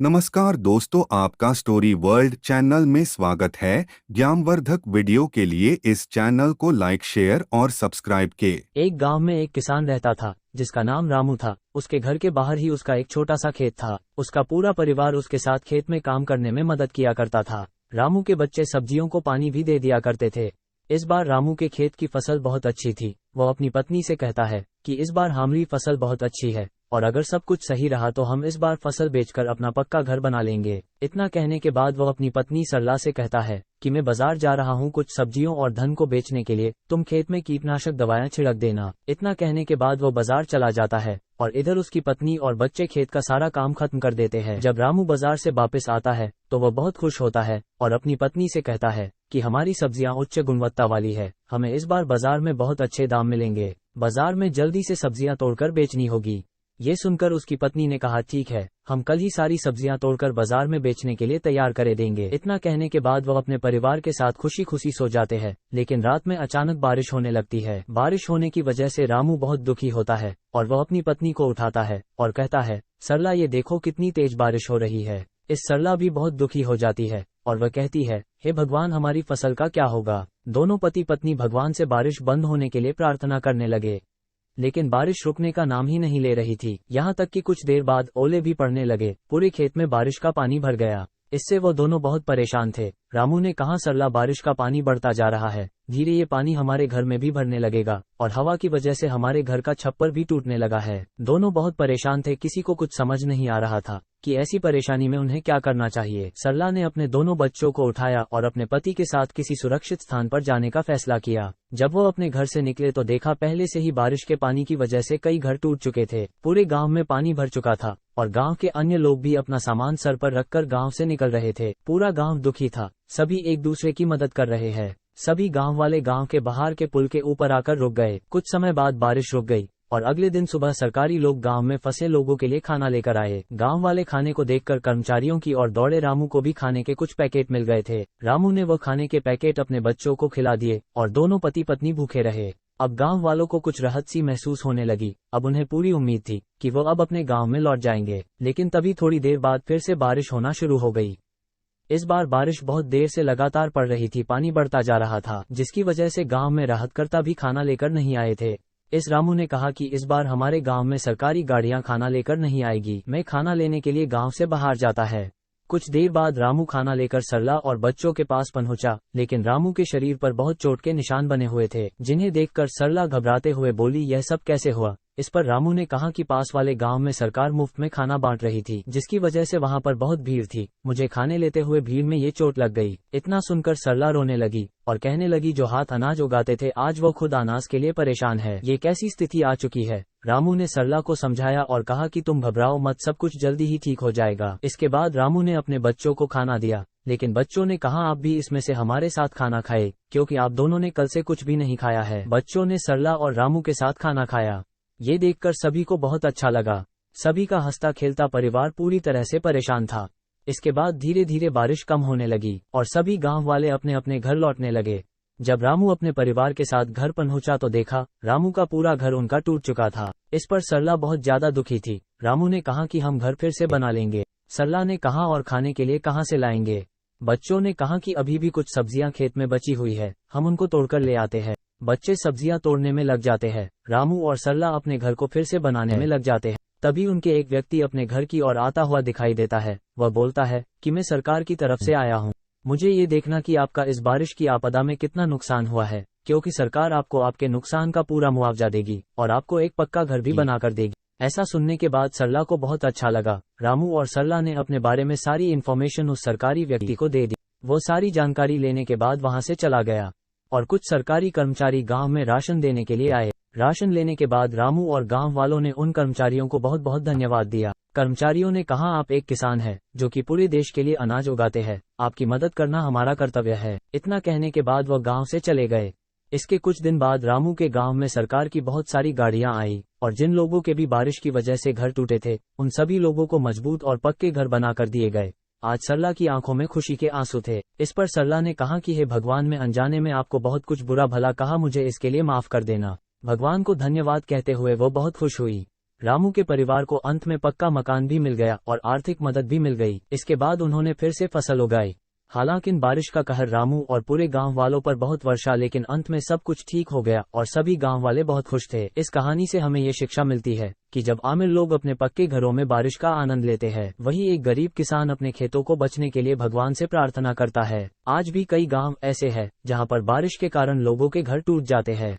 नमस्कार दोस्तों, आपका स्टोरी वर्ल्ड चैनल में स्वागत है। ज्ञानवर्धक वीडियो के लिए इस चैनल को लाइक, शेयर और सब्सक्राइब के। एक गांव में एक किसान रहता था जिसका नाम रामू था। उसके घर के बाहर ही उसका एक छोटा सा खेत था। उसका पूरा परिवार उसके साथ खेत में काम करने में मदद किया करता था। रामू के बच्चे सब्जियों को पानी भी दे दिया करते थे। इस बार रामू के खेत की फसल बहुत अच्छी थी। वह अपनी पत्नी से कहता है कि इस बार हमारी फसल बहुत अच्छी है और अगर सब कुछ सही रहा तो हम इस बार फसल बेचकर अपना पक्का घर बना लेंगे। इतना कहने के बाद वह अपनी पत्नी सरला से कहता है कि मैं बाजार जा रहा हूँ कुछ सब्जियों और धन को बेचने के लिए, तुम खेत में कीटनाशक दवाएं छिड़क देना। इतना कहने के बाद वह बाजार चला जाता है और इधर उसकी पत्नी और बच्चे खेत का सारा काम खत्म कर देते हैं। जब रामू बाजार से वापस आता है तो वह बहुत खुश होता है और अपनी पत्नी से कहता है कि हमारी सब्जियां उच्च गुणवत्ता वाली है, हमें इस बार बाजार में बहुत अच्छे दाम मिलेंगे। बाजार में जल्दी से सब्जियां तोड़कर बेचनी होगी। ये सुनकर उसकी पत्नी ने कहा, ठीक है, हम कल ही सारी सब्जियां तोड़कर बाजार में बेचने के लिए तैयार करे देंगे। इतना कहने के बाद वह अपने परिवार के साथ खुशी खुशी सो जाते हैं। लेकिन रात में अचानक बारिश होने लगती है। बारिश होने की वजह से रामू बहुत दुखी होता है और वह अपनी पत्नी को उठाता है और कहता है, सरला ये देखो कितनी तेज बारिश हो रही है। इस सरला भी बहुत दुखी हो जाती है और वह कहती है, हे भगवान, हमारी फसल का क्या होगा। दोनों पति पत्नी भगवान से बारिश बंद होने के लिए प्रार्थना करने लगे, लेकिन बारिश रुकने का नाम ही नहीं ले रही थी। यहाँ तक कि कुछ देर बाद ओले भी पड़ने लगे। पूरे खेत में बारिश का पानी भर गया। इससे वो दोनों बहुत परेशान थे। रामू ने कहा, सरला, बारिश का पानी बढ़ता जा रहा है, धीरे ये पानी हमारे घर में भी भरने लगेगा और हवा की वजह से हमारे घर का छप्पर भी टूटने लगा है। दोनों बहुत परेशान थे। किसी को कुछ समझ नहीं आ रहा था कि ऐसी परेशानी में उन्हें क्या करना चाहिए। सरला ने अपने दोनों बच्चों को उठाया और अपने पति के साथ किसी सुरक्षित स्थान पर जाने का फैसला किया। जब वो अपने घर से निकले तो देखा पहले से ही बारिश के पानी की वजह से कई घर टूट चुके थे। पूरे गांव में पानी भर चुका था और गांव के अन्य लोग भी अपना सामान सर पर रखकर गांव से निकल रहे थे। पूरा गांव दुखी था। सभी एक दूसरे की मदद कर रहे हैं। सभी गांव वाले गांव के बाहर के पुल के ऊपर आकर रुक गए। कुछ समय बाद बारिश रुक गई और अगले दिन सुबह सरकारी लोग गांव में फंसे लोगों के लिए खाना लेकर आए। गांव वाले खाने को देखकर कर्मचारियों की ओर दौड़े। रामू को भी खाने के कुछ पैकेट मिल गए थे। रामू ने वो खाने के पैकेट अपने बच्चों को खिला दिए और दोनों पति पत्नी भूखे रहे। अब गांव वालों को कुछ राहत सी महसूस होने लगी। अब उन्हें पूरी उम्मीद थी कि वो अब अपने गांव में लौट जाएंगे। लेकिन तभी थोड़ी देर बाद फिर से बारिश होना शुरू हो गई। इस बार बारिश बहुत देर से लगातार पड़ रही थी। पानी बढ़ता जा रहा था, जिसकी वजह से गांव में राहतकर्ता भी खाना लेकर नहीं आए थे। इस रामू ने कहा कि इस बार हमारे गांव में सरकारी गाड़ियां खाना लेकर नहीं आएगी, मैं खाना लेने के लिए गांव से बाहर जाता है। कुछ देर बाद रामू खाना लेकर सरला और बच्चों के पास पहुंचा, लेकिन रामू के शरीर पर बहुत चोट के निशान बने हुए थे, जिन्हें देखकर सरला घबराते हुए बोली, यह सब कैसे हुआ। इस पर रामू ने कहा कि पास वाले गांव में सरकार मुफ्त में खाना बांट रही थी, जिसकी वजह से वहां पर बहुत भीड़ थी। मुझे खाने लेते हुए भीड़ में ये चोट लग गई। इतना सुनकर सरला रोने लगी और कहने लगी, जो हाथ अनाज उगाते थे आज वो खुद अनाज के लिए परेशान है। ये कैसी स्थिति आ चुकी है। रामू ने सरला को समझाया और कहा कि तुम घबराओ मत, सब कुछ जल्दी ही ठीक हो जाएगा। इसके बाद रामू ने अपने बच्चों को खाना दिया, लेकिन बच्चों ने कहा, आप भी इसमें से हमारे साथ खाना खाए, क्योंकि आप दोनों ने कल से कुछ भी नहीं खाया है। बच्चों ने सरला और रामू के साथ खाना खाया। ये देखकर सभी को बहुत अच्छा लगा। सभी का हंसता खेलता परिवार पूरी तरह से परेशान था। इसके बाद धीरे धीरे बारिश कम होने लगी और सभी गांव वाले अपने अपने घर लौटने लगे। जब रामू अपने परिवार के साथ घर पहुंचा तो देखा रामू का पूरा घर उनका टूट चुका था। इस पर सरला बहुत ज्यादा दुखी थी। रामू ने कहा कि हम घर फिर से बना लेंगे। सरला ने कहा, और खाने के लिए कहां से लाएंगे। बच्चों ने कहा कि अभी भी कुछ सब्जियां खेत में बची हुई है, हम उनको तोड़कर ले आते हैं। बच्चे सब्जियां तोड़ने में लग जाते हैं। रामू और सरला अपने घर को फिर से बनाने में लग जाते हैं। तभी उनके एक व्यक्ति अपने घर की ओर आता हुआ दिखाई देता है। वह बोलता है कि मैं सरकार की तरफ से आया हूँ, मुझे ये देखना कि आपका इस बारिश की आपदा में कितना नुकसान हुआ है, क्योंकि सरकार आपको आपके नुकसान का पूरा मुआवजा देगी और आपको एक पक्का घर भी बनाकर देगी। ऐसा सुनने के बाद सरला को बहुत अच्छा लगा। रामू और सरला ने अपने बारे में सारी इन्फॉर्मेशन उस सरकारी व्यक्ति को दे दी। वो सारी जानकारी लेने के बाद वहां से चला गया और कुछ सरकारी कर्मचारी गांव में राशन देने के लिए आए। राशन लेने के बाद रामू और गांव वालों ने उन कर्मचारियों को बहुत बहुत धन्यवाद दिया। कर्मचारियों ने कहा, आप एक किसान हैं जो कि पूरे देश के लिए अनाज उगाते हैं, आपकी मदद करना हमारा कर्तव्य है। इतना कहने के बाद वह गांव से चले गए। इसके कुछ दिन बाद रामू के गांव में सरकार की बहुत सारी गाड़ियां आई और जिन लोगों के भी बारिश की वजह से घर टूटे थे, उन सभी लोगों को मजबूत और पक्के घर बनाकर दिए गए। आज सरला की आंखों में खुशी के आंसू थे। इस पर सरला ने कहा कि हे भगवान, मैं अनजाने में आपको बहुत कुछ बुरा भला कहा, मुझे इसके लिए माफ कर देना। भगवान को धन्यवाद कहते हुए वो बहुत खुश हुई। रामू के परिवार को अंत में पक्का मकान भी मिल गया और आर्थिक मदद भी मिल गई। इसके बाद उन्होंने फिर से फसल उगाई। हालांकि बारिश का कहर रामू और पूरे गांव वालों पर बहुत वर्षा, लेकिन अंत में सब कुछ ठीक हो गया और सभी गांव वाले बहुत खुश थे। इस कहानी से हमें ये शिक्षा मिलती है कि जब आमिर लोग अपने पक्के घरों में बारिश का आनंद लेते हैं, वही एक गरीब किसान अपने खेतों को बचने के लिए भगवान से प्रार्थना करता है। आज भी कई गांव ऐसे हैं जहां पर बारिश के कारण लोगों के घर टूट जाते हैं।